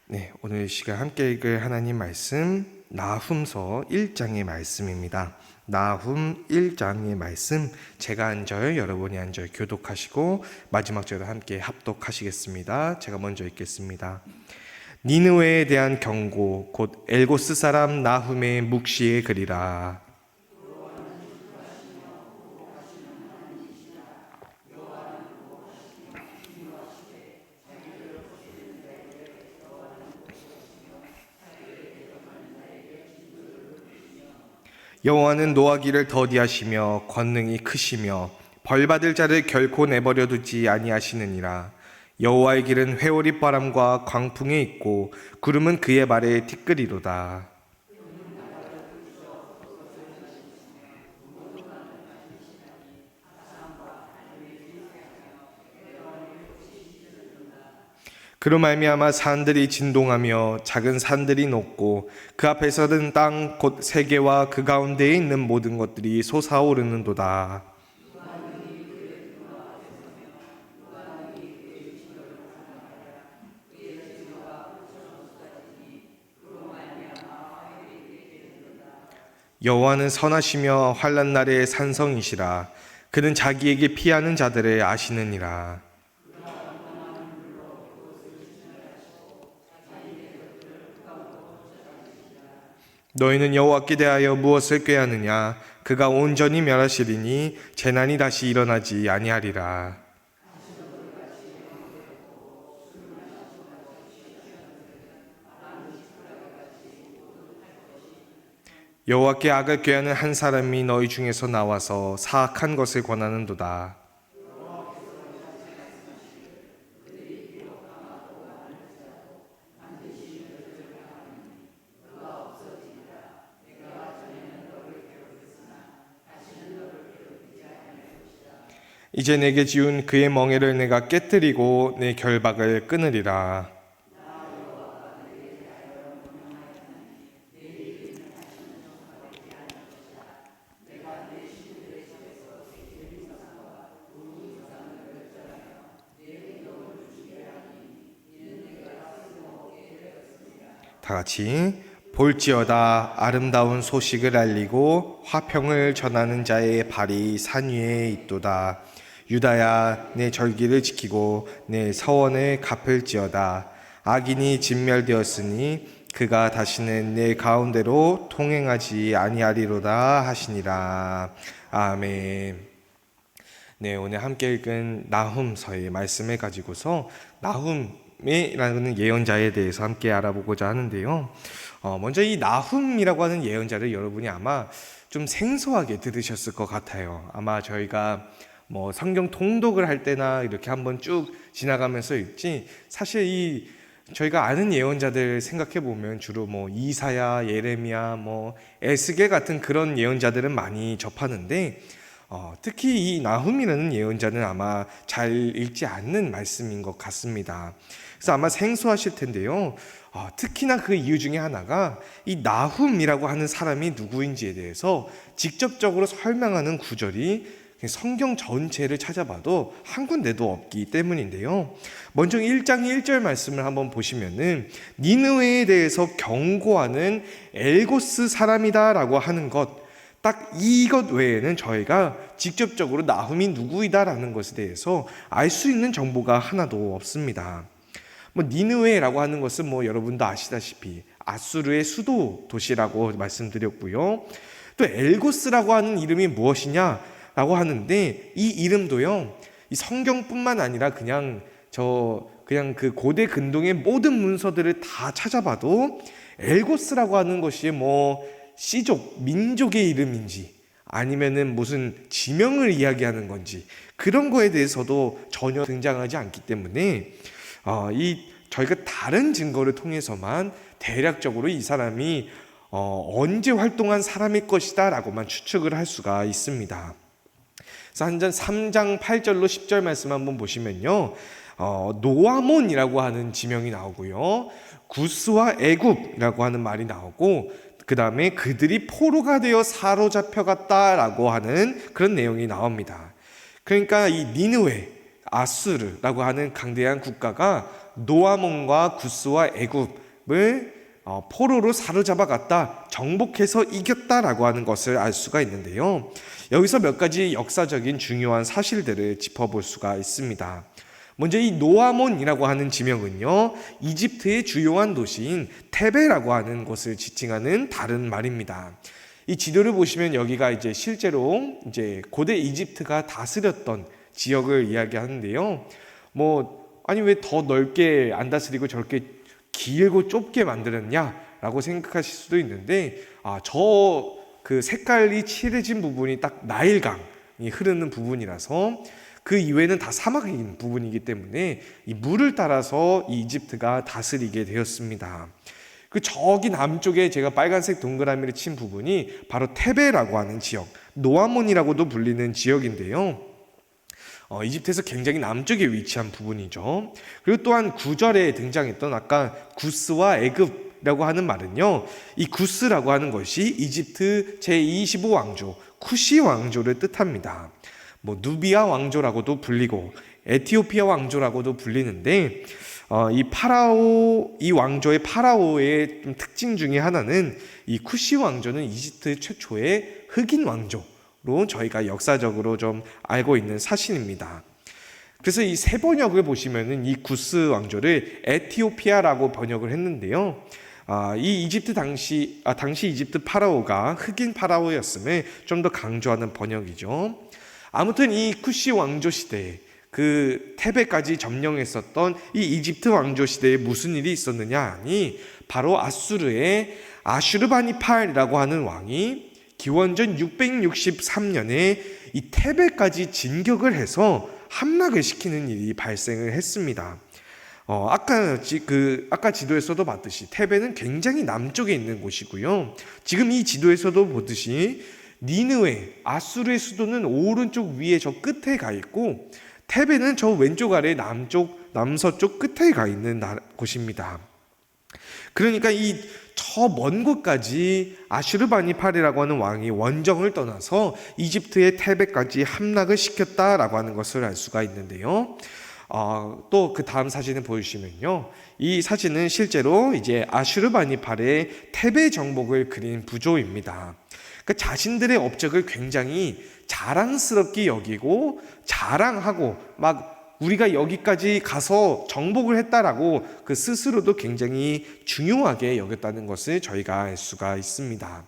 네, 오늘 시간 함께 읽을 하나님 말씀 나훔서 1장의 말씀입니다. 나훔 1장의 말씀 제가 한 절 여러분이 한 절 교독하시고 마지막 절을 함께 합독하시겠습니다. 제가 먼저 읽겠습니다. 니느웨에 대한 경고 곧 엘고스 사람 나훔의 묵시의 글이라. 여호와는 노하기를 더디하시며 권능이 크시며 벌받을 자를 결코 내버려 두지 아니하시느니라. 여호와의 길은 회오리 바람과 광풍에 있고 구름은 그의 발에 티끌이로다. 그로 말미암아 산들이 진동하며 작은 산들이 녹고 그 앞에서는 땅 곧 세계와 그 가운데에 있는 모든 것들이 솟아오르는도다. 여호와는 선하시며 환난 날의 산성이시라. 그는 자기에게 피하는 자들을 아시느니라. 너희는 여호와께 대하여 무엇을 꾀하느냐? 그가 온전히 멸하시리니 재난이 다시 일어나지 아니하리라. 여호와께 악을 꾀하는 한 사람이 너희 중에서 나와서 사악한 것을 권하는도다. 이제 내게 지운 그의 멍에를 내가 깨뜨리고 내 결박을 끊으리라. 다 같이 볼지어다 아름다운 소식을 알리고 화평을 전하는 자의 발이 산 위에 있도다. 유다야 내 절기를 지키고 내 서원을 갚을지어다. 악인이 진멸되었으니 그가 다시는 내 가운데로 통행하지 아니하리로다 하시니라. 아멘. 네, 오늘 함께 읽은 나훔서의 말씀을 가지고서 나훔이라는 예언자에 대해서 함께 알아보고자 하는데요. 먼저 이 나훔이라고 하는 예언자를 여러분이 아마 좀 생소하게 들으셨을 것 같아요. 아마 저희가 성경 통독을 할 때나 이렇게 한번 쭉 지나가면서 읽지, 사실 저희가 아는 예언자들 생각해 보면 주로 이사야, 예레미야, 에스겔 같은 그런 예언자들은 많이 접하는데, 특히 이 나훔이라는 예언자는 아마 잘 읽지 않는 말씀인 것 같습니다. 그래서 아마 생소하실 텐데요. 특히나 그 이유 중에 하나가 이 나훔이라고 하는 사람이 누구인지에 대해서 직접적으로 설명하는 구절이 성경 전체를 찾아봐도 한 군데도 없기 때문인데요. 먼저 1장 1절 말씀을 한번 보시면은 니느웨에 대해서 경고하는 엘고스 사람이다라고 하는 것, 딱 이것 외에는 저희가 직접적으로 나훔이 누구이다라는 것에 대해서 알 수 있는 정보가 하나도 없습니다. 니느웨라고 하는 것은 여러분도 아시다시피 아수르의 수도 도시라고 말씀드렸고요. 또 엘고스라고 하는 이름이 무엇이냐라고 하는데, 이 이름도요, 이 성경뿐만 아니라 그냥 그 고대 근동의 모든 문서들을 다 찾아봐도 엘고스라고 하는 것이 씨족, 민족의 이름인지 아니면은 무슨 지명을 이야기하는 건지 그런 거에 대해서도 전혀 등장하지 않기 때문에 저희가 다른 증거를 통해서만 대략적으로 이 사람이 언제 활동한 사람일 것이다 라고만 추측을 할 수가 있습니다. 그래서 3장 8절로 10절 말씀 한번 보시면요, 노아몬이라고 하는 지명이 나오고요, 구스와 애굽이라고 하는 말이 나오고, 그 다음에 그들이 포로가 되어 사로잡혀갔다라고 하는 그런 내용이 나옵니다. 그러니까 이 니느웨, 아수르라고 하는 강대한 국가가 노아몬과 구스와 애굽을 포로로 사로잡아갔다, 정복해서 이겼다라고 하는 것을 알 수가 있는데요. 여기서 몇 가지 역사적인 중요한 사실들을 짚어볼 수가 있습니다. 먼저 이 노아몬이라고 하는 지명은요, 이집트의 주요한 도시인 테베라고 하는 곳을 지칭하는 다른 말입니다. 이 지도를 보시면 여기가 이제 실제로 이제 고대 이집트가 다스렸던 지역을 이야기하는데요. 아니 왜 더 넓게 안 다스리고 저렇게 길고 좁게 만들었냐라고 생각하실 수도 있는데, 저 그 색깔이 칠해진 부분이 딱 나일강이 흐르는 부분이라서 그 이외에는 다 사막인 부분이기 때문에 이 물을 따라서 이 이집트가 다스리게 되었습니다. 그 저기 남쪽에 제가 빨간색 동그라미를 친 부분이 바로 테베라고 하는 지역, 노아몬이라고도 불리는 지역인데요. 이집트에서 굉장히 남쪽에 위치한 부분이죠. 그리고 또한 9절에 등장했던 아까 구스와 애굽이라고 하는 말은요, 이 구스라고 하는 것이 이집트 제25왕조 쿠시 왕조를 뜻합니다. 누비아 왕조라고도 불리고 에티오피아 왕조라고도 불리는데, 이 왕조의 파라오의 좀 특징 중에 하나는 이 쿠시 왕조는 이집트 최초의 흑인 왕조로 저희가 역사적으로 좀 알고 있는 사실입니다. 그래서 이 세 번역을 보시면은 이 구스 왕조를 에티오피아라고 번역을 했는데요. 이 이집트 당시 이집트 파라오가 흑인 파라오였음을 좀 더 강조하는 번역이죠. 아무튼 이 쿠시 왕조 시대에 그 테베까지 점령했었던 이 이집트 왕조 시대에 무슨 일이 있었느냐 하니, 바로 아수르의 아슈르바니팔이라고 하는 왕이 기원전 663년에 이 테베까지 진격을 해서 함락을 시키는 일이 발생을 했습니다. 아까 지도에서도 봤듯이 테베는 굉장히 남쪽에 있는 곳이고요. 지금 이 지도에서도 보듯이 니느웨, 아수르의 수도는 오른쪽 위에 저 끝에 가 있고, 테베는 저 왼쪽 아래 남서쪽 끝에 가 있는 곳입니다. 그러니까 저 먼 곳까지 아슈르바니팔이라고 하는 왕이 원정을 떠나서 이집트의 테베까지 함락을 시켰다라고 하는 것을 알 수가 있는데요. 또 그 다음 사진을 보여주시면요, 이 사진은 실제로 이제 아슈르바니팔의 테베 정복을 그린 부조입니다. 그러니까 자신들의 업적을 굉장히 자랑스럽게 여기고 자랑하고 우리가 여기까지 가서 정복을 했다라고 그 스스로도 굉장히 중요하게 여겼다는 것을 저희가 알 수가 있습니다.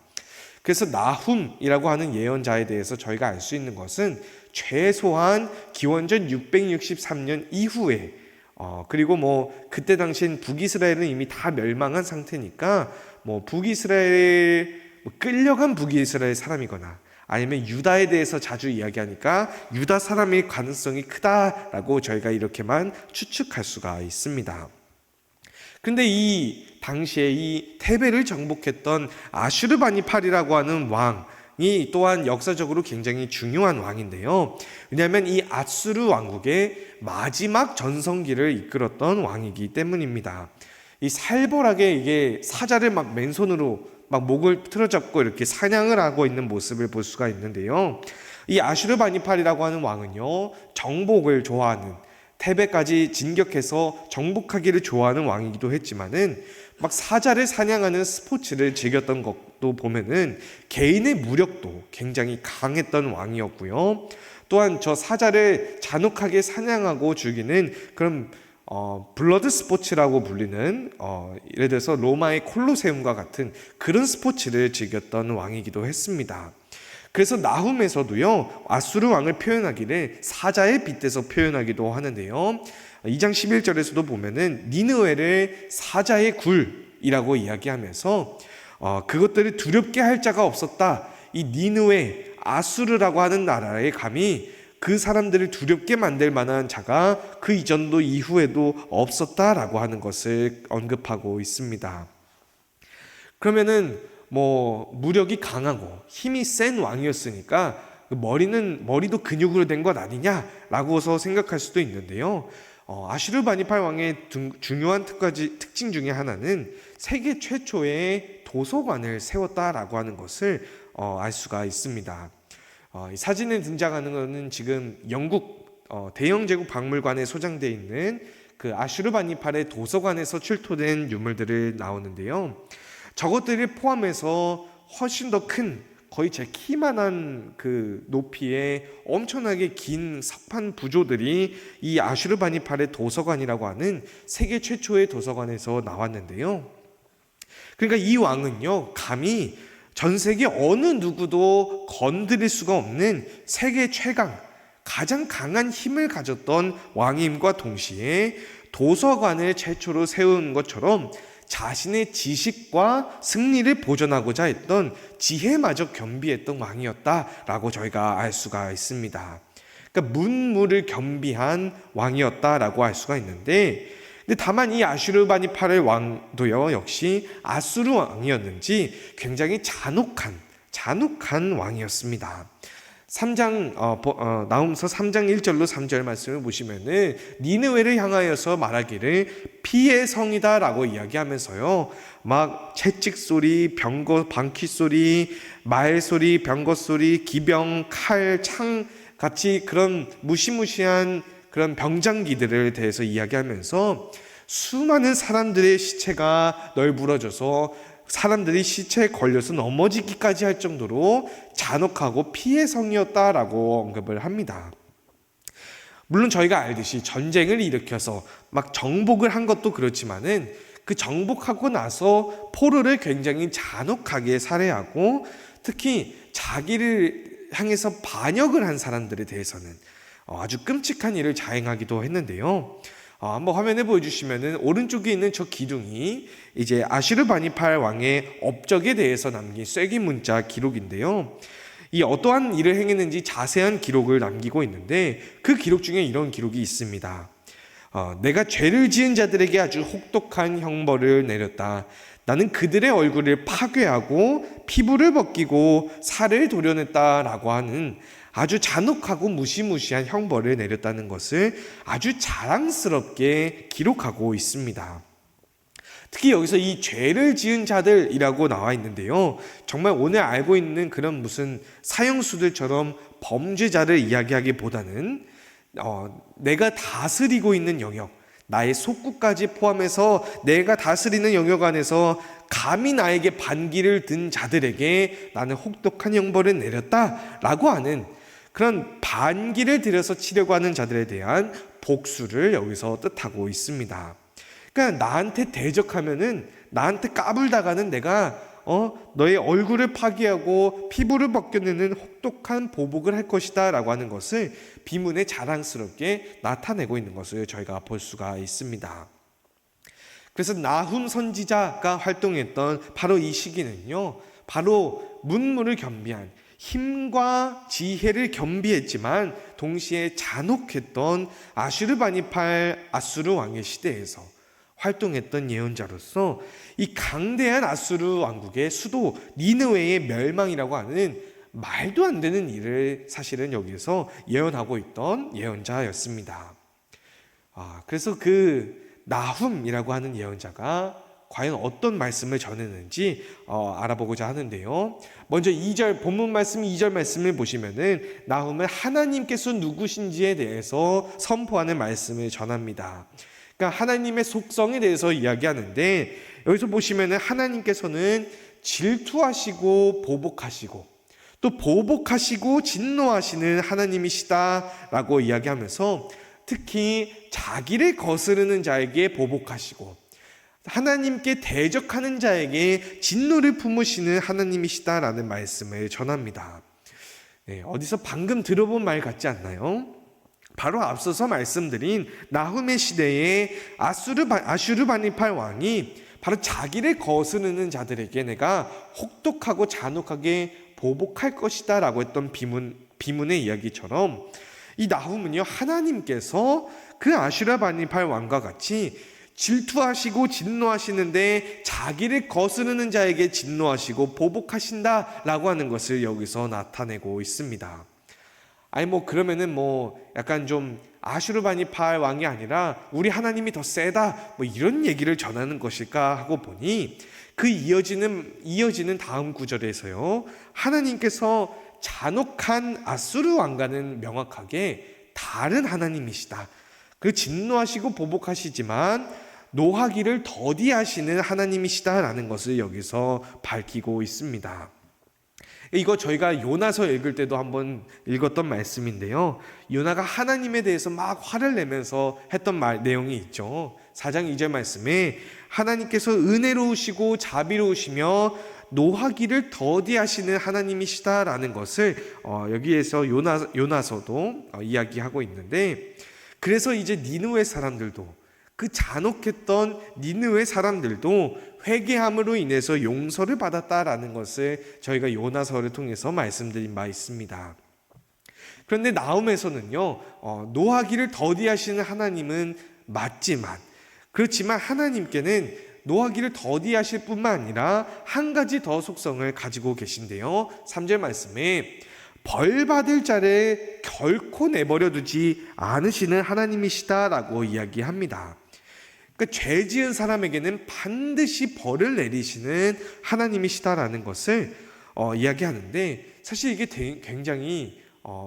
그래서 나훔이라고 하는 예언자에 대해서 저희가 알 수 있는 것은 최소한 기원전 663년 이후에, 그리고 그때 당시엔 북이스라엘은 이미 다 멸망한 상태니까 끌려간 북이스라엘 사람이거나 아니면 유다에 대해서 자주 이야기하니까 유다 사람일 가능성이 크다라고 저희가 이렇게만 추측할 수가 있습니다. 그런데 이 당시에 이 테베를 정복했던 아슈르바니팔이라고 하는 왕이 또한 역사적으로 굉장히 중요한 왕인데요. 왜냐하면 이 아수르 왕국의 마지막 전성기를 이끌었던 왕이기 때문입니다. 이 살벌하게 이게 사자를 맨손으로 목을 틀어잡고 이렇게 사냥을 하고 있는 모습을 볼 수가 있는데요. 이 아슈르바니팔이라고 하는 왕은요, 정복을 좋아하는, 테베까지 진격해서 정복하기를 좋아하는 왕이기도 했지만은 사자를 사냥하는 스포츠를 즐겼던 것도 보면은 개인의 무력도 굉장히 강했던 왕이었고요. 또한 저 사자를 잔혹하게 사냥하고 죽이는 그런 블러드 스포츠라고 불리는 예를 들어서 로마의 콜로세움과 같은 그런 스포츠를 즐겼던 왕이기도 했습니다. 그래서 나훔에서도요, 아수르 왕을 표현하기를 사자에 빗대서 표현하기도 하는데요. 2장 11절에서도 보면은 니느웨를 사자의 굴이라고 이야기하면서 그것들을 두렵게 할 자가 없었다. 이 니느웨, 아수르라고 하는 나라에 감히 그 사람들을 두렵게 만들 만한 자가 그 이전도 이후에도 없었다라고 하는 것을 언급하고 있습니다. 그러면은 무력이 강하고 힘이 센 왕이었으니까 머리도 근육으로 된 것 아니냐라고서 생각할 수도 있는데요. 아슈르바니팔 왕의 중요한 특징 중에 하나는 세계 최초의 도서관을 세웠다라고 하는 것을 알 수가 있습니다. 이 사진에 등장하는 것은 지금 영국 대영 제국 박물관에 소장되어 있는 그 아슈르바니팔의 도서관에서 출토된 유물들을 나오는데요. 저것들을 포함해서 훨씬 더 큰, 거의 제 키만한 그 높이의 엄청나게 긴 석판 부조들이 이 아슈르바니팔의 도서관이라고 하는 세계 최초의 도서관에서 나왔는데요. 그러니까 이 왕은요, 감히 전 세계 어느 누구도 건드릴 수가 없는 세계 최강, 가장 강한 힘을 가졌던 왕임과 동시에 도서관을 최초로 세운 것처럼 자신의 지식과 승리를 보존하고자 했던 지혜마저 겸비했던 왕이었다라고 저희가 알 수가 있습니다. 그러니까 문무를 겸비한 왕이었다라고 할 수가 있는데, 근데 다만 이 아슈르바니팔의 왕도요, 역시 아수르 왕이었는지 굉장히 잔혹한 왕이었습니다. 나훔서 3장 1절로 3절 말씀을 보시면은 니느웨를 향하여서 말하기를 피의 성이다 라고 이야기하면서요, 막 채찍 소리, 방귀 소리, 말 소리, 병거 소리, 기병, 칼, 창 같이 그런 무시무시한 그런 병장기들에 대해서 이야기하면서 수많은 사람들의 시체가 널브러져서 사람들이 시체에 걸려서 넘어지기까지 할 정도로 잔혹하고 피의 성이었다라고 언급을 합니다. 물론 저희가 알듯이 전쟁을 일으켜서 막 정복을 한 것도 그렇지만은 그 정복하고 나서 포로를 굉장히 잔혹하게 살해하고, 특히 자기를 향해서 반역을 한 사람들에 대해서는 아주 끔찍한 일을 자행하기도 했는데요. 한번 화면에 보여주시면은 오른쪽에 있는 저 기둥이 이제 아슈르바니팔 왕의 업적에 대해서 남긴 쐐기 문자 기록인데요. 이 어떠한 일을 행했는지 자세한 기록을 남기고 있는데, 그 기록 중에 이런 기록이 있습니다. 내가 죄를 지은 자들에게 아주 혹독한 형벌을 내렸다. 나는 그들의 얼굴을 파괴하고 피부를 벗기고 살을 도려냈다라고 하는 아주 잔혹하고 무시무시한 형벌을 내렸다는 것을 아주 자랑스럽게 기록하고 있습니다. 특히 여기서 이 죄를 지은 자들이라고 나와 있는데요, 정말 오늘 알고 있는 그런 무슨 사형수들처럼 범죄자를 이야기하기보다는 내가 다스리고 있는 영역, 나의 속구까지 포함해서 내가 다스리는 영역 안에서 감히 나에게 반기를 든 자들에게 나는 혹독한 형벌을 내렸다라고 하는 그런 반기를 들여서 치려고 하는 자들에 대한 복수를 여기서 뜻하고 있습니다. 그러니까 나한테 대적하면은, 나한테 까불다가는 내가 너의 얼굴을 파괴하고 피부를 벗겨내는 혹독한 보복을 할 것이다 라고 하는 것을 비문에 자랑스럽게 나타내고 있는 것을 저희가 볼 수가 있습니다. 그래서 나훔 선지자가 활동했던 바로 이 시기는요, 바로 문무를 겸비한, 힘과 지혜를 겸비했지만 동시에 잔혹했던 아슈르바니팔 아수르 왕의 시대에서 활동했던 예언자로서 이 강대한 아수르 왕국의 수도 니느웨의 멸망이라고 하는 말도 안 되는 일을 사실은 여기서 예언하고 있던 예언자였습니다. 그래서 그 나훔이라고 하는 예언자가 과연 어떤 말씀을 전했는지 알아보고자 하는데요. 먼저 2절 본문 말씀 2절 말씀을 보시면은 나훔은 하나님께서 누구신지에 대해서 선포하는 말씀을 전합니다. 그러니까 하나님의 속성에 대해서 이야기하는데, 여기서 보시면은 하나님께서는 질투하시고 보복하시고 또 보복하시고 진노하시는 하나님이시다라고 이야기하면서, 특히 자기를 거스르는 자에게 보복하시고 하나님께 대적하는 자에게 진노를 품으시는 하나님이시다라는 말씀을 전합니다. 어디서 방금 들어본 말 같지 않나요? 바로 앞서서 말씀드린 나훔의 시대에 아슈르바니팔 왕이 바로 자기를 거스르는 자들에게 내가 혹독하고 잔혹하게 보복할 것이다 라고 했던 비문의 이야기처럼, 이 나훔은요, 하나님께서 그 아슈르바니팔 왕과 같이 질투하시고 진노하시는데 자기를 거스르는 자에게 진노하시고 보복하신다라고 하는 것을 여기서 나타내고 있습니다. 그러면은 약간 좀 아슈르바니팔 왕이 아니라 우리 하나님이 더 세다 이런 얘기를 전하는 것일까 하고 보니, 그 이어지는 다음 구절에서요, 하나님께서 잔혹한 아수르 왕과는 명확하게 다른 하나님이시다. 그 진노하시고 보복하시지만 노하기를 더디하시는 하나님이시다라는 것을 여기서 밝히고 있습니다. 이거 저희가 요나서 읽을 때도 한번 읽었던 말씀인데요. 요나가 하나님에 대해서 막 화를 내면서 했던 내용이 있죠. 4장 2절 말씀에 하나님께서 은혜로우시고 자비로우시며 노하기를 더디하시는 하나님이시다라는 것을 여기에서 요나서도 이야기하고 있는데, 그래서 이제 니느웨 사람들도, 그 잔혹했던 니느웨 사람들도 회개함으로 인해서 용서를 받았다라는 것을 저희가 요나서를 통해서 말씀드린 바 있습니다. 그런데 나홈에서는요, 노하기를 더디하시는 하나님은 맞지만, 그렇지만 하나님께는 노하기를 더디하실 뿐만 아니라 한 가지 더 속성을 가지고 계신데요. 3절 말씀에 벌 받을 자를 결코 내버려 두지 않으시는 하나님이시다라고 이야기합니다. 그러니까 죄 지은 사람에게는 반드시 벌을 내리시는 하나님이시다라는 것을 이야기하는데, 사실 이게 굉장히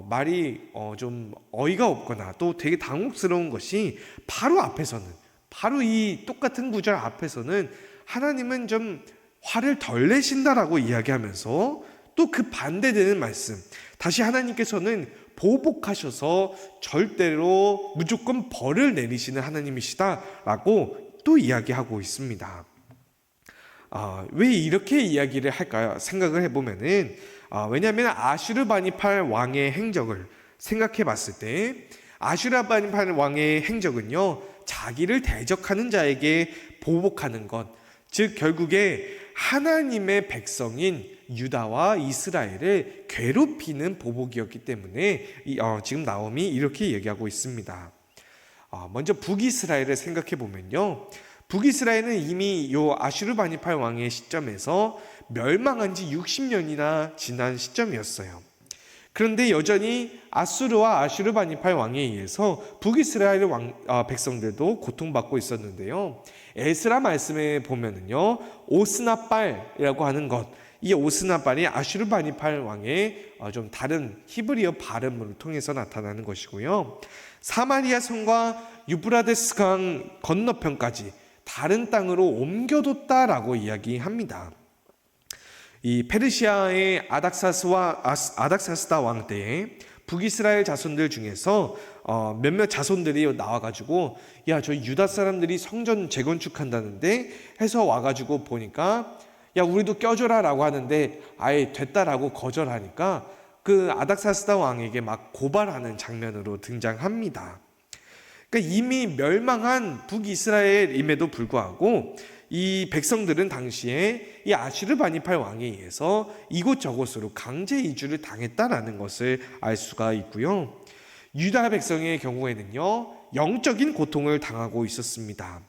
말이 좀 어이가 없거나 또 되게 당혹스러운 것이, 바로 이 똑같은 구절 앞에서는 하나님은 좀 화를 덜 내신다라고 이야기하면서 또 그 반대되는 말씀, 다시 하나님께서는 보복하셔서 절대로 무조건 벌을 내리시는 하나님이시다라고 또 이야기하고 있습니다. 왜 이렇게 이야기를 할까요? 생각을 해보면은, 왜냐하면 아슈르바니팔 왕의 행적을 생각해 봤을 때, 아슈르바니팔 왕의 행적은요, 자기를 대적하는 자에게 보복하는 것, 즉 결국에 하나님의 백성인 유다와 이스라엘을 괴롭히는 보복이었기 때문에 지금 나홈이 이렇게 얘기하고 있습니다. 먼저 북이스라엘을 생각해 보면요, 북이스라엘은 이미 요 아슈르바니팔 왕의 시점에서 멸망한 지 60년이나 지난 시점이었어요. 그런데 여전히 아수르와 아슈르바니팔 왕에 의해서 북이스라엘 백성들도 고통받고 있었는데요. 에스라 말씀에 보면은요, 오스나빨이라고 하는 것, 이 오스나빨이 아슈르바니팔 왕의 좀 다른 히브리어 발음을 통해서 나타나는 것이고요. 사마리아 성과 유브라데스 강 건너편까지 다른 땅으로 옮겨뒀다라고 이야기합니다. 이 페르시아의 아닥사스다 왕 때에 북이스라엘 자손들 중에서 몇몇 자손들이 나와가지고, 야, 저희 유다 사람들이 성전 재건축한다는데 해서 와가지고 보니까, 야, 우리도 껴줘라 라고 하는데 아예 됐다라고 거절하니까 그 아닥사스다 왕에게 막 고발하는 장면으로 등장합니다. 그러니까 이미 멸망한 북이스라엘임에도 불구하고 이 백성들은 당시에 이 아슈르바니팔 왕에 의해서 이곳저곳으로 강제 이주를 당했다라는 것을 알 수가 있고요. 유다 백성의 경우에는요, 영적인 고통을 당하고 있었습니다.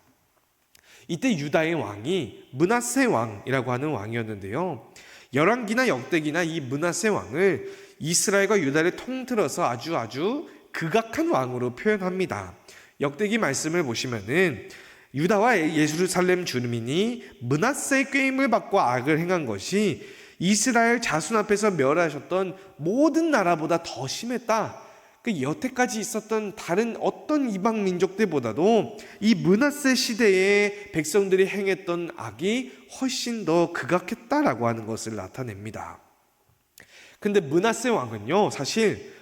이때 유다의 왕이 므낫세 왕이라고 하는 왕이었는데요. 열왕기나 역대기나 이 므낫세 왕을 이스라엘과 유다를 통틀어서 아주 극악한 왕으로 표현합니다. 역대기 말씀을 보시면은 유다와 예루살렘 주민이 므낫세의 꾀임을 받고 악을 행한 것이 이스라엘 자손 앞에서 멸하셨던 모든 나라보다 더 심했다. 여태까지 있었던 다른 어떤 이방 민족들보다도 이 므낫세 시대의 백성들이 행했던 악이 훨씬 더 극악했다라고 하는 것을 나타냅니다. 근데 므낫세 왕은요, 사실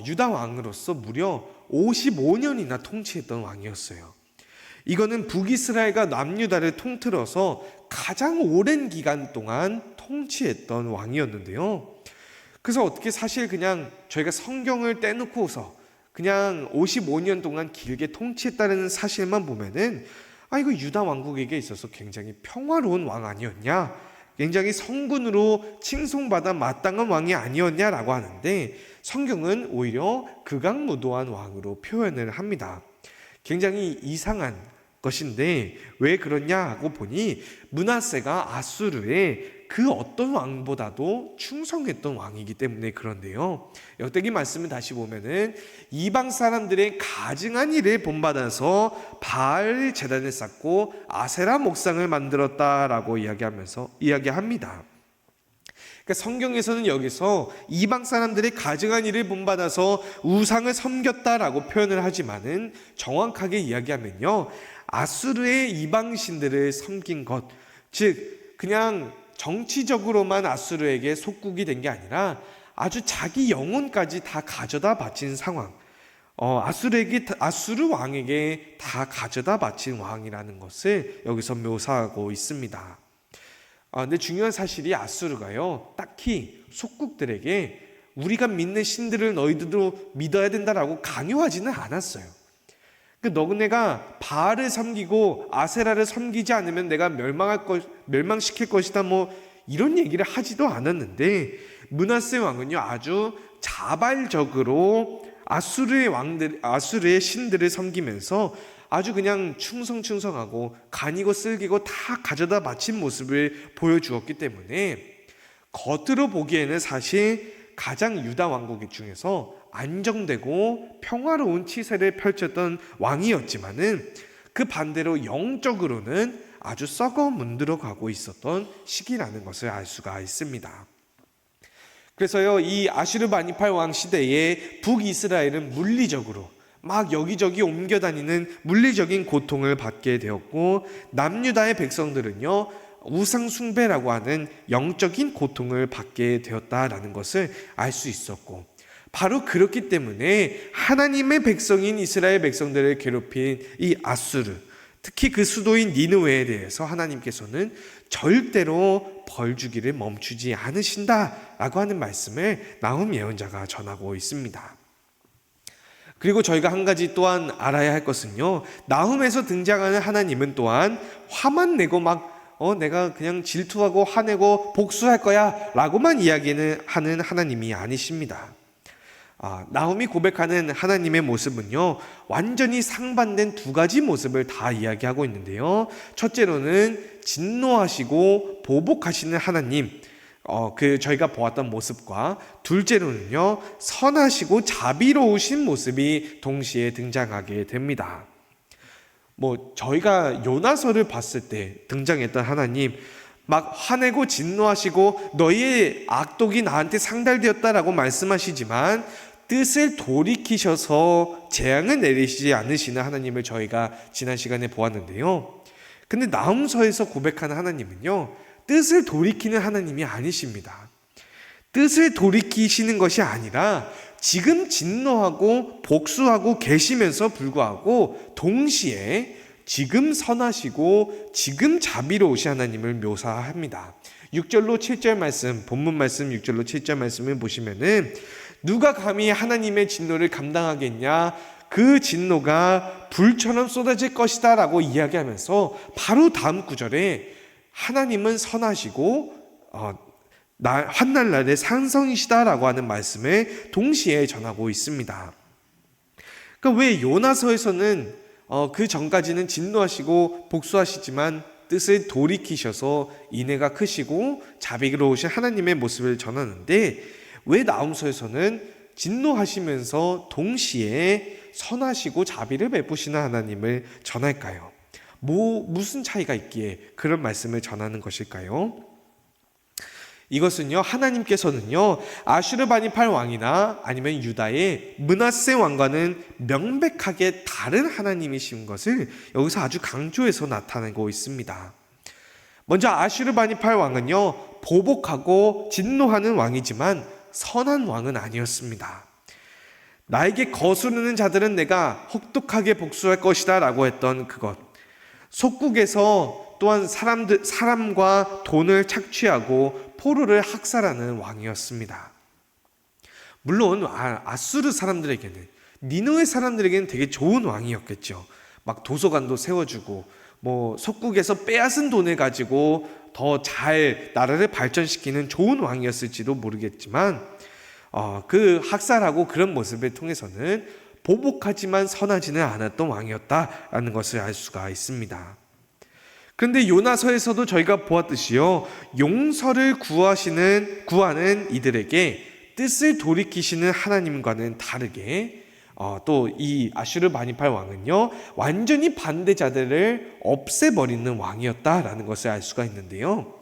유다 왕으로서 무려 55년이나 통치했던 왕이었어요. 이거는 북이스라엘과 남유다를 통틀어서 가장 오랜 기간 동안 통치했던 왕이었는데요. 그래서 어떻게 사실 그냥 저희가 성경을 떼놓고서 그냥 55년 동안 길게 통치했다는 사실만 보면은, 이거 유다 왕국에게 있어서 굉장히 평화로운 왕 아니었냐, 굉장히 성군으로 칭송받아 마땅한 왕이 아니었냐라고 하는데, 성경은 오히려 극악무도한 왕으로 표현을 합니다. 굉장히 이상한 것인데 왜 그러냐 하고 보니, 므낫세가 아수르의 그 어떤 왕보다도 충성했던 왕이기 때문에 그런데요. 역대기 말씀을 다시 보면은 이방 사람들의 가증한 일을 본받아서 바알 제단을 쌓고 아세라 목상을 만들었다라고 이야기합니다. 그러니까 그러니까 성경에서는 여기서 이방 사람들의 가증한 일을 본받아서 우상을 섬겼다라고 표현을 하지만은 정확하게 이야기하면요, 아수르의 이방 신들을 섬긴 것, 즉 그냥 정치적으로만 아수르에게 속국이 된 게 아니라 아주 자기 영혼까지 다 가져다 바친 상황, 아수르 왕에게 다 가져다 바친 왕이라는 것을 여기서 묘사하고 있습니다. 근데 중요한 사실이 아수르가요, 딱히 속국들에게 우리가 믿는 신들을 너희들도 믿어야 된다라고 강요하지는 않았어요. 너네가 바알을 섬기고 아세라를 섬기지 않으면 내가 멸망시킬 것이다, 이런 얘기를 하지도 않았는데, 므낫세 왕은요 아주 자발적으로 아수르의 신들을 섬기면서 아주 그냥 충성하고 간이고 쓸기고 다 가져다 바친 모습을 보여주었기 때문에 겉으로 보기에는 사실 가장 유다 왕국 중에서 안정되고 평화로운 치세를 펼쳤던 왕이었지만은 그 반대로 영적으로는 아주 썩어 문드러가고 있었던 시기라는 것을 알 수가 있습니다. 그래서요, 이 아슈르바니팔 왕 시대에 북이스라엘은 물리적으로 막 여기저기 옮겨다니는 물리적인 고통을 받게 되었고, 남유다의 백성들은요 우상 숭배라고 하는 영적인 고통을 받게 되었다라는 것을 알 수 있었고, 바로 그렇기 때문에 하나님의 백성인 이스라엘 백성들을 괴롭힌 이 아수르, 특히 그 수도인 니느웨에 대해서 하나님께서는 절대로 벌 주기를 멈추지 않으신다라고 하는 말씀을 나훔 예언자가 전하고 있습니다. 그리고 저희가 한 가지 또한 알아야 할 것은요, 나훔에서 등장하는 하나님은 또한 화만 내고 내가 그냥 질투하고 화내고 복수할 거야 라고만 이야기는 하는 하나님이 아니십니다. 나훔이 고백하는 하나님의 모습은요, 완전히 상반된 두 가지 모습을 다 이야기하고 있는데요. 첫째로는 진노하시고 보복하시는 하나님, 저희가 보았던 모습과, 둘째로는요 선하시고 자비로우신 모습이 동시에 등장하게 됩니다. 저희가 요나서를 봤을 때 등장했던 하나님, 막 화내고 진노하시고 너희의 악독이 나한테 상달되었다라고 말씀하시지만 뜻을 돌이키셔서 재앙을 내리시지 않으시는 하나님을 저희가 지난 시간에 보았는데요. 근데 나훔서에서 고백하는 하나님은요, 뜻을 돌이키는 하나님이 아니십니다. 뜻을 돌이키시는 것이 아니라 지금 진노하고 복수하고 계시면서 불구하고 동시에 지금 선하시고 지금 자비로우신 하나님을 묘사합니다. 6절로 7절 말씀, 본문 말씀 6절로 7절 말씀을 보시면은 누가 감히 하나님의 진노를 감당하겠냐, 그 진노가 불처럼 쏟아질 것이다 라고 이야기하면서 바로 다음 구절에 하나님은 선하시고 환난날의 산성이시다라고 하는 말씀을 동시에 전하고 있습니다. 그러니까 왜 요나서에서는 그 전까지는 진노하시고 복수하시지만 뜻을 돌이키셔서 인애가 크시고 자비로우신 하나님의 모습을 전하는데, 왜 나훔서에서는 진노하시면서 동시에 선하시고 자비를 베푸시는 하나님을 전할까요? 무슨 차이가 있기에 그런 말씀을 전하는 것일까요? 이것은요, 하나님께서는요 아슈르바니팔 왕이나 아니면 유다의 므낫세 왕과는 명백하게 다른 하나님이신 것을 여기서 아주 강조해서 나타내고 있습니다. 먼저 아슈르바니팔 왕은요 보복하고 진노하는 왕이지만 선한 왕은 아니었습니다. 나에게 거스르는 자들은 내가 혹독하게 복수할 것이다 라고 했던 그것, 속국에서 또한 사람과 돈을 착취하고 포로를 학살하는 왕이었습니다. 물론 아수르 사람들에게는, 니느웨 사람들에게는 되게 좋은 왕이었겠죠. 막 도서관도 세워주고 속국에서 빼앗은 돈을 가지고 더 잘 나라를 발전시키는 좋은 왕이었을지도 모르겠지만, 그 학살하고 그런 모습을 통해서는 보복하지만 선하지는 않았던 왕이었다라는 것을 알 수가 있습니다. 그런데 요나서에서도 저희가 보았듯이요, 용서를 구하는 이들에게 뜻을 돌이키시는 하나님과는 다르게 또 이 아슈르바니팔 왕은요 완전히 반대자들을 없애버리는 왕이었다라는 것을 알 수가 있는데요.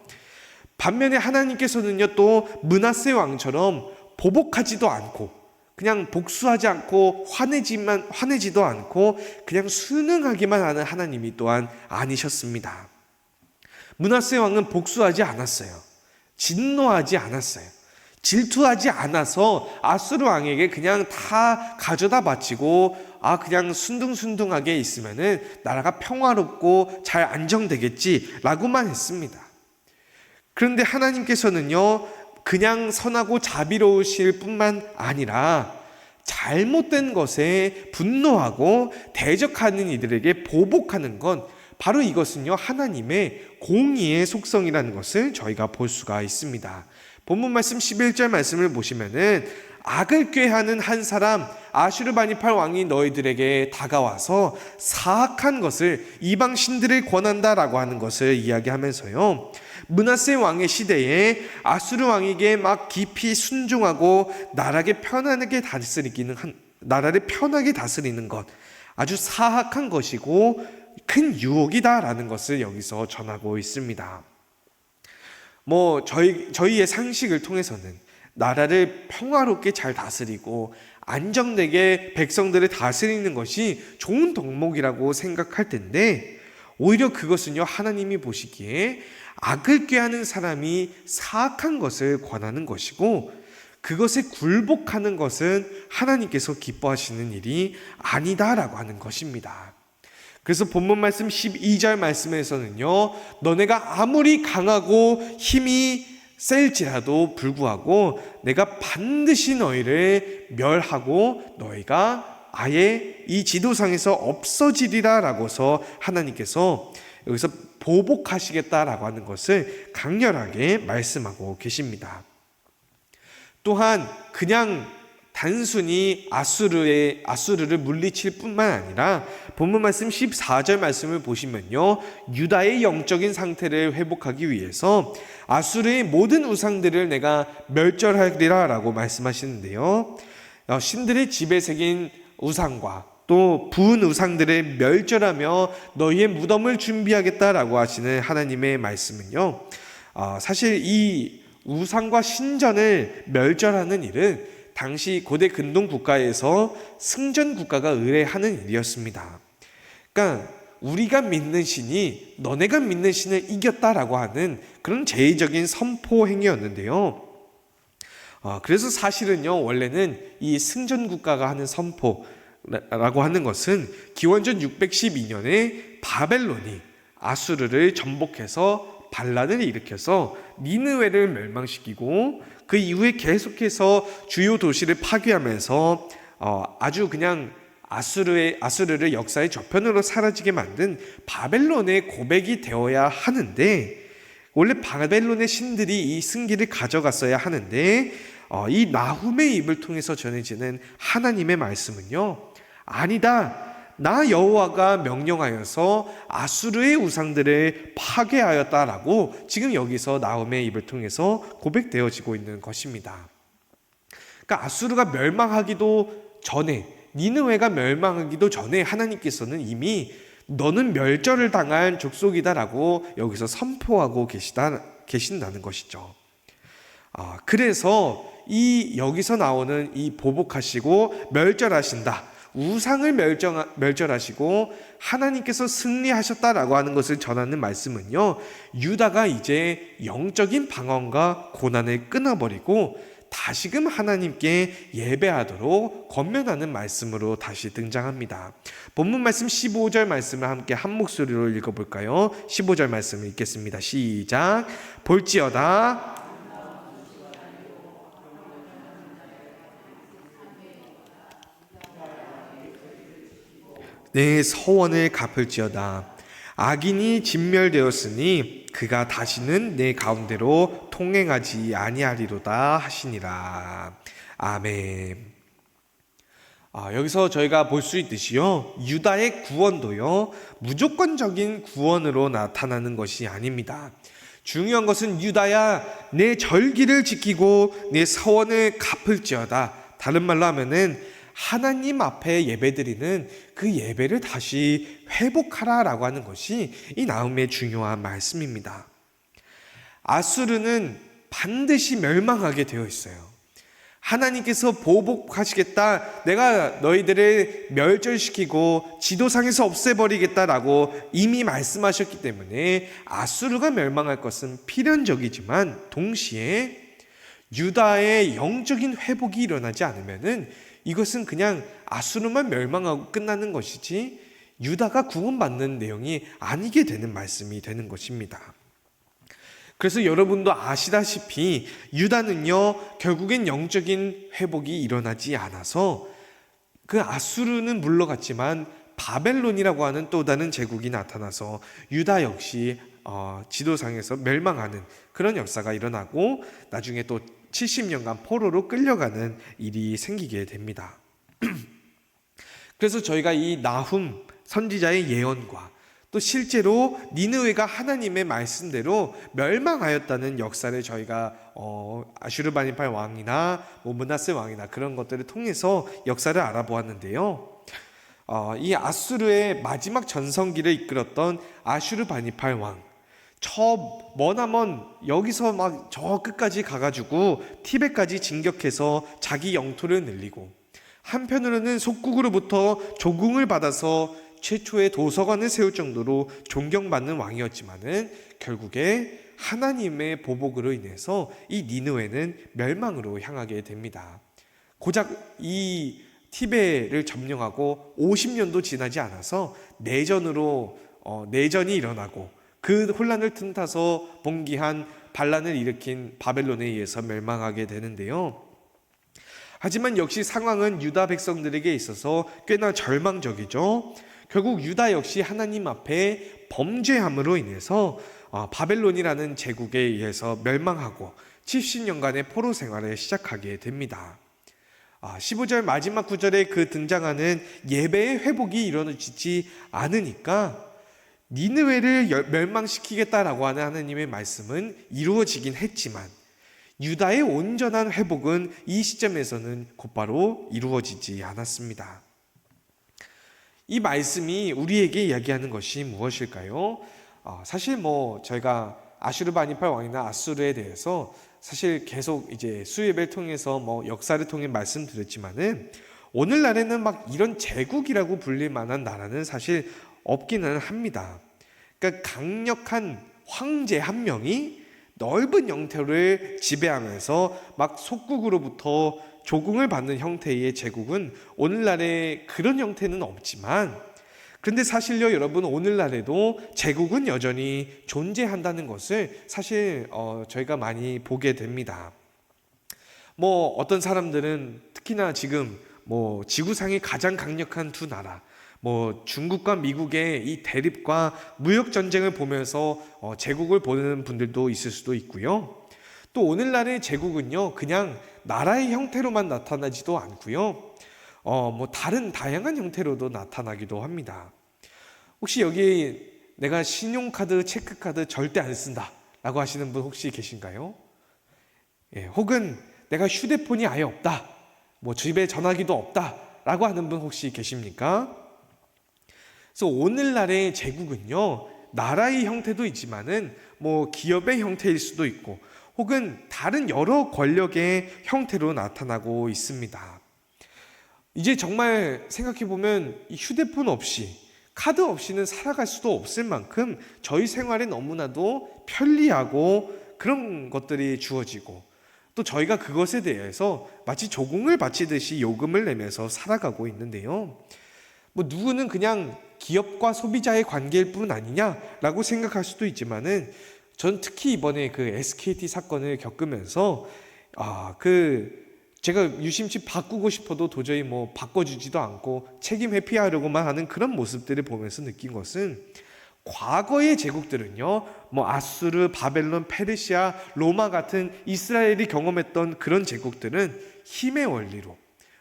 반면에 하나님께서는요, 또 므낫세 왕처럼 보복하지도 않고 그냥 복수하지 않고 화내지도 않고 그냥 순응하기만 하는 하나님이 또한 아니셨습니다. 므낫세 왕은 복수하지 않았어요. 진노하지 않았어요. 질투하지 않아서 아수르 왕에게 그냥 다 가져다 바치고 그냥 순둥순둥하게 있으면은 나라가 평화롭고 잘 안정되겠지라고만 했습니다. 그런데 하나님께서는요, 그냥 선하고 자비로우실 뿐만 아니라 잘못된 것에 분노하고 대적하는 이들에게 보복하는 건 바로 이것은요, 하나님의 공의의 속성이라는 것을 저희가 볼 수가 있습니다. 본문 말씀 11절 말씀을 보시면은 악을 꾀하는 한 사람 아슈르바니팔 왕이 너희들에게 다가와서 사악한 것을 이방 신들을 권한다라고 하는 것을 이야기하면서요, 므낫세 왕의 시대에 아수르 왕에게 막 깊이 순종하고 나라를 편하게 다스리는 것, 아주 사악한 것이고 큰 유혹이다라는 것을 여기서 전하고 있습니다. 저희의 상식을 통해서는 나라를 평화롭게 잘 다스리고 안정되게 백성들을 다스리는 것이 좋은 덕목이라고 생각할 텐데, 오히려 그것은요, 하나님이 보시기에 악을 꾀하는 사람이 사악한 것을 권하는 것이고 그것에 굴복하는 것은 하나님께서 기뻐하시는 일이 아니다라고 하는 것입니다. 그래서 본문 말씀 12절 말씀에서는요, 너네가 아무리 강하고 힘이 셀지라도 불구하고 내가 반드시 너희를 멸하고 너희가 아예 이 지도상에서 없어지리라 라고서 하나님께서 여기서 보복하시겠다라고 하는 것을 강렬하게 말씀하고 계십니다. 또한 그냥 단순히 아수르를 물리칠 뿐만 아니라 본문 말씀 14절 말씀을 보시면요, 유다의 영적인 상태를 회복하기 위해서 아수르의 모든 우상들을 내가 멸절하리라 라고 말씀하시는데요, 신들의 집에 새긴 우상과 또 부은 우상들을 멸절하며 너희의 무덤을 준비하겠다라고 하시는 하나님의 말씀은요, 사실 이 우상과 신전을 멸절하는 일은 당시 고대 근동 국가에서 승전 국가가 의뢰하는 일이었습니다. 그러니까 우리가 믿는 신이 너네가 믿는 신을 이겼다라고 하는 그런 제의적인 선포 행위였는데요. 그래서 사실은요, 원래는 이 승전 국가가 하는 선포라고 하는 것은 기원전 612년에 바벨론이 아수르를 전복해서 반란을 일으켜서 니느웨를 멸망시키고 그 이후에 계속해서 주요 도시를 파괴하면서 아주 그냥 아수르를 역사의 저편으로 사라지게 만든 바벨론의 고백이 되어야 하는데, 원래 바벨론의 신들이 이 승기를 가져갔어야 하는데 이 나훔의 입을 통해서 전해지는 하나님의 말씀은요, 아니다, 나 여호와가 명령하여서 아수르의 우상들을 파괴하였다라고 지금 여기서 나훔의 입을 통해서 고백되어지고 있는 것입니다. 그러니까 아수르가 멸망하기도 전에, 니느웨가 멸망하기도 전에 하나님께서는 이미 너는 멸절을 당할 족속이다라고 여기서 선포하고 계신다는 것이죠. 그래서 여기서 나오는 이 보복하시고 멸절하신다, 우상을 멸절하시고 하나님께서 승리하셨다라고 하는 것을 전하는 말씀은요, 유다가 이제 영적인 방언과 고난을 끊어버리고 다시금 하나님께 예배하도록 권면하는 말씀으로 다시 등장합니다. 본문 말씀 15절 말씀을 함께 한 목소리로 읽어볼까요? 15절 말씀을 읽겠습니다. 시작. 볼지어다 내 서원을 갚을지어다. 악인이 진멸되었으니 그가 다시는 내 가운데로 통행하지 아니하리로다 하시니라. 아멘. 여기서 저희가 볼 수 있듯이요, 유다의 구원도요, 무조건적인 구원으로 나타나는 것이 아닙니다. 중요한 것은 유다야, 내 절기를 지키고 내 서원을 갚을지어다. 다른 말로 하면은 하나님 앞에 예배드리는 그 예배를 다시 회복하라라고 하는 것이 이 나훔의 중요한 말씀입니다. 아수르는 반드시 멸망하게 되어 있어요. 하나님께서 보복하시겠다, 내가 너희들을 멸절시키고 지도상에서 없애버리겠다라고 이미 말씀하셨기 때문에 아수르가 멸망할 것은 필연적이지만, 동시에 유다의 영적인 회복이 일어나지 않으면은 이것은 그냥 아수르만 멸망하고 끝나는 것이지 유다가 구원받는 내용이 아니게 되는 말씀이 되는 것입니다. 그래서 여러분도 아시다시피 유다는요, 결국엔 영적인 회복이 일어나지 않아서 그 아수르는 물러갔지만 바벨론이라고 하는 또 다른 제국이 나타나서 유다 역시 지도상에서 멸망하는 그런 역사가 일어나고, 나중에 또 70년간 포로로 끌려가는 일이 생기게 됩니다. 그래서 저희가 이 나훔 선지자의 예언과 또 실제로 니느웨가 하나님의 말씀대로 멸망하였다는 역사를 저희가 아슈르바니팔 왕이나 므낫세 왕이나 그런 것들을 통해서 역사를 알아보았는데요. 이 아수르의 마지막 전성기를 이끌었던 아슈르바니팔 왕, 머나먼 여기서 막 저 끝까지 가가지고 티벳까지 진격해서 자기 영토를 늘리고, 한편으로는 속국으로부터 조공을 받아서 최초의 도서관을 세울 정도로 존경받는 왕이었지만은 결국에 하나님의 보복으로 인해서 이 니느웨는 멸망으로 향하게 됩니다. 고작 이 티벳을 점령하고 50년도 지나지 않아서 내전이 일어나고, 그 혼란을 틈타서 봉기한 반란을 일으킨 바벨론에 의해서 멸망하게 되는데요. 하지만 역시 상황은 유다 백성들에게 있어서 꽤나 절망적이죠. 결국 유다 역시 하나님 앞에 범죄함으로 인해서 바벨론이라는 제국에 의해서 멸망하고 70년간의 포로 생활을 시작하게 됩니다. 15절 마지막 구절에 그 등장하는 예배의 회복이 이루어지지 않으니까 니느웨를 멸망시키겠다라고 하는 하나님의 말씀은 이루어지긴 했지만 유다의 온전한 회복은 이 시점에서는 곧바로 이루어지지 않았습니다. 이 말씀이 우리에게 이야기하는 것이 무엇일까요? 사실 저희가 아슈르바니팔 왕이나 아수르에 대해서 사실 계속 이제 수예배를 통해서 역사를 통해 말씀드렸지만은, 오늘날에는 막 이런 제국이라고 불릴 만한 나라는 사실 없기는 합니다. 그러니까 강력한 황제 한 명이 넓은 영토를 지배하면서 막 속국으로부터 조공을 받는 형태의 제국은 오늘날에 그런 형태는 없지만, 그런데 사실요 여러분, 오늘날에도 제국은 여전히 존재한다는 것을 사실 저희가 많이 보게 됩니다. 어떤 사람들은 특히나 지금 지구상의 가장 강력한 두 나라, 중국과 미국의 이 대립과 무역 전쟁을 보면서 제국을 보는 분들도 있을 수도 있고요. 또 오늘날의 제국은요 그냥 나라의 형태로만 나타나지도 않고요, 다른 다양한 형태로도 나타나기도 합니다. 혹시 여기 내가 신용카드, 체크카드 절대 안 쓴다 라고 하시는 분 혹시 계신가요? 혹은 내가 휴대폰이 아예 없다, 집에 전화기도 없다 라고 하는 분 혹시 계십니까? 그래서 오늘날의 제국은요 나라의 형태도 있지만은 기업의 형태일 수도 있고, 혹은 다른 여러 권력의 형태로 나타나고 있습니다. 이제 정말 생각해보면 이 휴대폰 없이, 카드 없이는 살아갈 수도 없을 만큼 저희 생활에 너무나도 편리하고 그런 것들이 주어지고, 또 저희가 그것에 대해서 마치 조공을 바치듯이 요금을 내면서 살아가고 있는데요. 누구는 그냥 기업과 소비자의 관계일 뿐 아니냐라고 생각할 수도 있지만은, 전 특히 이번에 그 SKT 사건을 겪으면서 제가 유심치 바꾸고 싶어도 도저히 바꿔주지도 않고 책임 회피하려고만 하는 그런 모습들을 보면서 느낀 것은, 과거의 제국들은요 아수르, 바벨론, 페르시아, 로마 같은 이스라엘이 경험했던 그런 제국들은 힘의 원리로,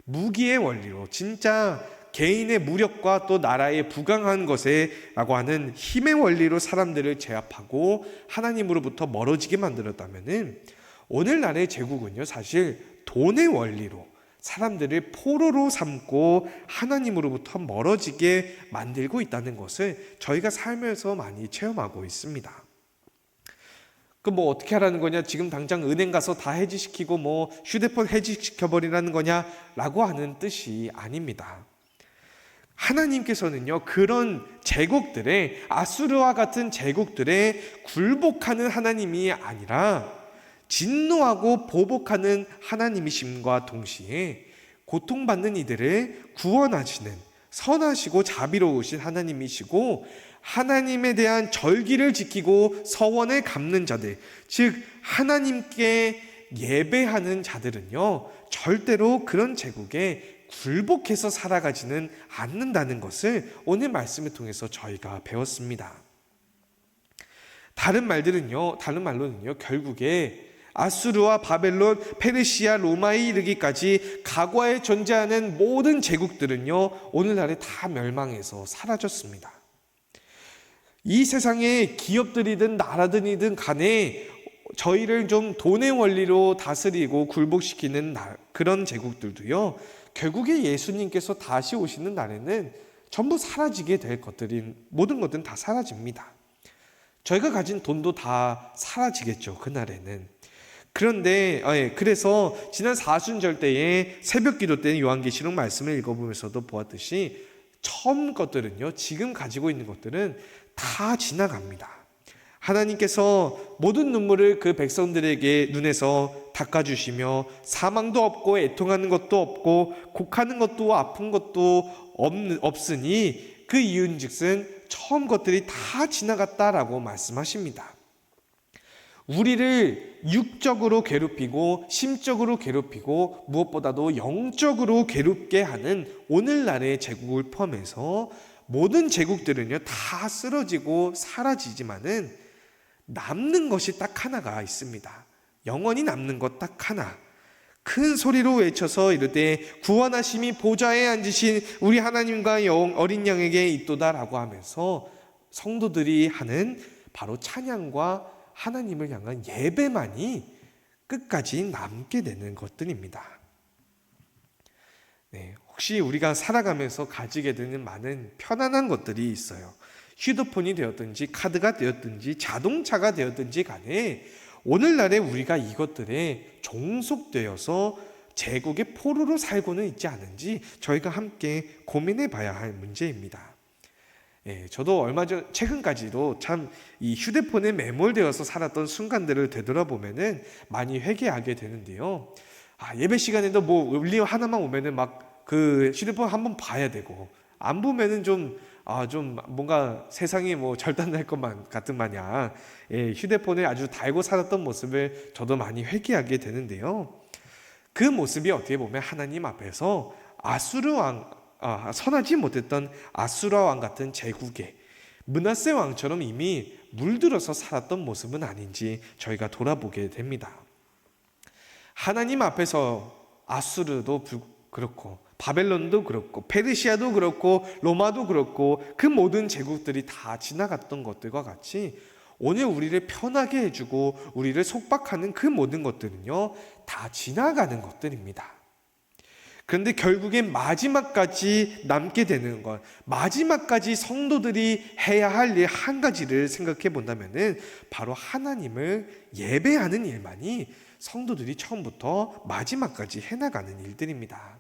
무기의 원리로, 진짜 개인의 무력과 또 나라의 부강한 것에 라고 하는 힘의 원리로 사람들을 제압하고 하나님으로부터 멀어지게 만들었다면은, 오늘날의 제국은요 사실 돈의 원리로 사람들을 포로로 삼고 하나님으로부터 멀어지게 만들고 있다는 것을 저희가 살면서 많이 체험하고 있습니다. 그 뭐 어떻게 하라는 거냐? 지금 당장 은행 가서 다 해지시키고 뭐 휴대폰 해지시켜버리라는 거냐라고 하는 뜻이 아닙니다. 하나님께서는요, 그런 제국들의, 아수르와 같은 제국들의 굴복하는 하나님이 아니라 진노하고 보복하는 하나님이심과 동시에 고통받는 이들을 구원하시는 선하시고 자비로우신 하나님이시고, 하나님에 대한 절기를 지키고 서원을 갚는 자들, 즉 하나님께 예배하는 자들은요, 절대로 그런 제국에 굴복해서 살아가지는 않는다는 것을 오늘 말씀을 통해서 저희가 배웠습니다. 다른 말로는요, 결국에 아수르와 바벨론, 페르시아, 로마에 이르기까지 과거에 존재하는 모든 제국들은요, 오늘날에 다 멸망해서 사라졌습니다. 이 세상의 기업들이든 나라들이든 간에 저희를 좀 돈의 원리로 다스리고 굴복시키는 그런 제국들도요, 결국에 예수님께서 다시 오시는 날에는 전부 사라지게 될 것들인, 모든 것들은 다 사라집니다. 저희가 가진 돈도 다 사라지겠죠, 그날에는. 그런데 그래서 지난 사순절 때에 새벽 기도 때 요한계시록 말씀을 읽어보면서도 보았듯이 처음 것들은요, 지금 가지고 있는 것들은 다 지나갑니다. 하나님께서 모든 눈물을 그 백성들에게 눈에서 닦아주시며 사망도 없고 애통하는 것도 없고 곡하는 것도 아픈 것도 없으니 그 이유인즉슨 처음 것들이 다 지나갔다라고 말씀하십니다. 우리를 육적으로 괴롭히고 심적으로 괴롭히고 무엇보다도 영적으로 괴롭게 하는 오늘날의 제국을 포함해서 모든 제국들은요, 다 쓰러지고 사라지지만은 남는 것이 딱 하나가 있습니다. 영원히 남는 것 딱 하나. 큰 소리로 외쳐서 이르되 구원하심이 보좌에 앉으신 우리 하나님과 어린 양에게 있도다라고 하면서 성도들이 하는 바로 찬양과 하나님을 향한 예배만이 끝까지 남게 되는 것들입니다. 혹시 우리가 살아가면서 가지게 되는 많은 편안한 것들이 있어요. 휴대폰이 되었든지 카드가 되었든지 자동차가 되었든지 간에 오늘날에 우리가 이것들에 종속되어서 제국의 포로로 살고는 있지 않은지 저희가 함께 고민해 봐야 할 문제입니다. 저도 최근까지도 참 이 휴대폰에 매몰되어서 살았던 순간들을 되돌아보면은 많이 회개하게 되는데요. 예배 시간에도 뭐 울림 하나만 오면은 막 그 휴대폰 한번 봐야 되고, 안 보면은 좀 뭔가 세상이 뭐 절단날 것만 같은 마냥 휴대폰을 아주 달고 살았던 모습을 저도 많이 회개하게 되는데요. 그 모습이 어떻게 보면 하나님 앞에서 선하지 못했던 아수라 왕 같은 제국에 므낫세 왕처럼 이미 물들어서 살았던 모습은 아닌지 저희가 돌아보게 됩니다. 하나님 앞에서 아수르도 그렇고 바벨론도 그렇고 페르시아도 그렇고 로마도 그렇고 그 모든 제국들이 다 지나갔던 것들과 같이 오늘 우리를 편하게 해주고 우리를 속박하는 그 모든 것들은요, 다 지나가는 것들입니다. 그런데 결국엔 마지막까지 남게 되는 것, 마지막까지 성도들이 해야 할 일 한 가지를 생각해 본다면은 바로 하나님을 예배하는 일만이 성도들이 처음부터 마지막까지 해나가는 일들입니다.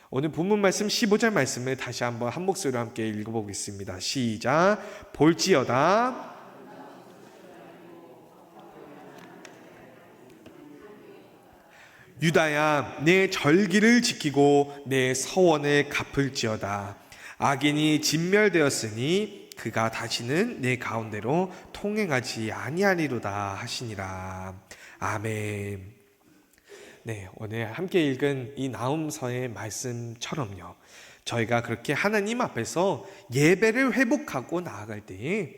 오늘 본문 말씀 15절 말씀을 다시 한번 한 목소리로 함께 읽어보겠습니다. 시작. 볼지어다 유다야, 내 절기를 지키고 내 서원을 갚을지어다. 악인이 진멸되었으니 그가 다시는 내 가운데로 통행하지 아니하리로다 하시니라. 아멘. 오늘 함께 읽은 이 나훔서의 말씀처럼요, 저희가 그렇게 하나님 앞에서 예배를 회복하고 나아갈 때에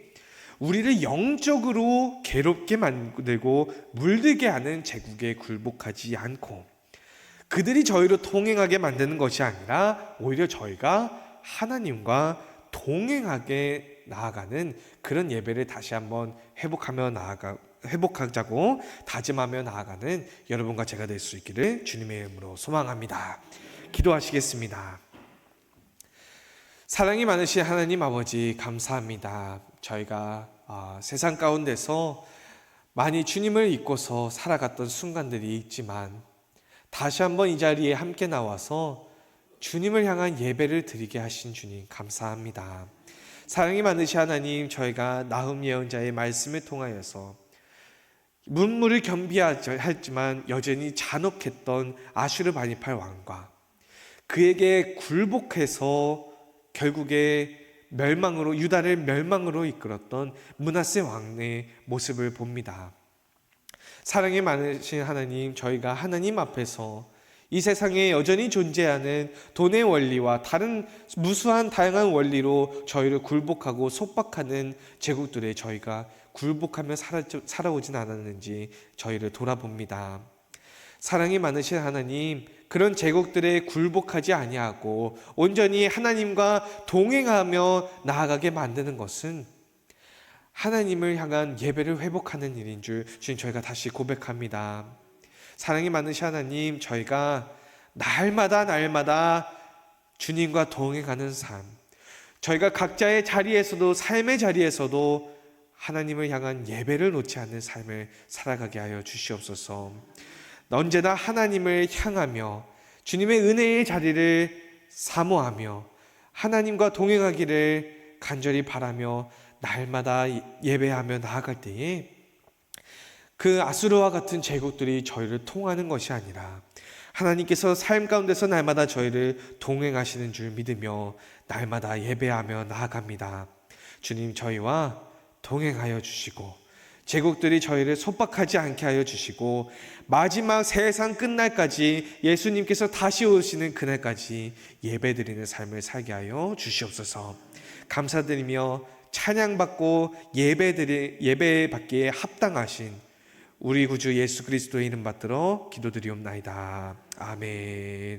우리를 영적으로 괴롭게 만들고 물들게 하는 제국에 굴복하지 않고 그들이 저희로 통행하게 만드는 것이 아니라 오히려 저희가 하나님과 동행하게 나아가는 그런 예배를 다시 한번 회복하자고 다짐하며 나아가는 여러분과 제가 될 수 있기를 주님의 이름으로 소망합니다. 기도하시겠습니다. 사랑이 많으신 하나님 아버지, 감사합니다. 저희가 세상 가운데서 많이 주님을 잊고서 살아갔던 순간들이 있지만 다시 한번 이 자리에 함께 나와서 주님을 향한 예배를 드리게 하신 주님 감사합니다. 사랑이 많으신 하나님, 저희가 나흠 예언자의 말씀을 통하여서 문무를 겸비하지만 여전히 잔혹했던 아슈르바니팔 왕과 그에게 굴복해서 결국에 멸망으로, 유다를 멸망으로 이끌었던 므낫세 왕의 모습을 봅니다. 사랑이 많으신 하나님, 저희가 하나님 앞에서 이 세상에 여전히 존재하는 돈의 원리와 다른 무수한 다양한 원리로 저희를 굴복하고 속박하는 제국들에 저희가 굴복하며 살아오진 않았는지 저희를 돌아봅니다. 사랑이 많으신 하나님, 그런 제국들에 굴복하지 아니하고 온전히 하나님과 동행하며 나아가게 만드는 것은 하나님을 향한 예배를 회복하는 일인 줄 주님 저희가 다시 고백합니다. 사랑이 많으신 하나님, 저희가 날마다 주님과 동행하는 삶, 저희가 각자의 자리에서도, 삶의 자리에서도 하나님을 향한 예배를 놓지 않는 삶을 살아가게 하여 주시옵소서. 언제나 하나님을 향하며 주님의 은혜의 자리를 사모하며 하나님과 동행하기를 간절히 바라며 날마다 예배하며 나아갈 때에 그 아수르와 같은 제국들이 저희를 통하는 것이 아니라 하나님께서 삶 가운데서 날마다 저희를 동행하시는 줄 믿으며 날마다 예배하며 나아갑니다. 주님, 저희와 동행하여 주시고 제국들이 저희를 속박하지 않게 하여 주시고 마지막 세상 끝날까지 예수님께서 다시 오시는 그날까지 예배드리는 삶을 살게 하여 주시옵소서. 감사드리며 찬양받고 예배받기에 합당하신 우리 구주 예수 그리스도의 이름 받들어 기도드리옵나이다. 아멘.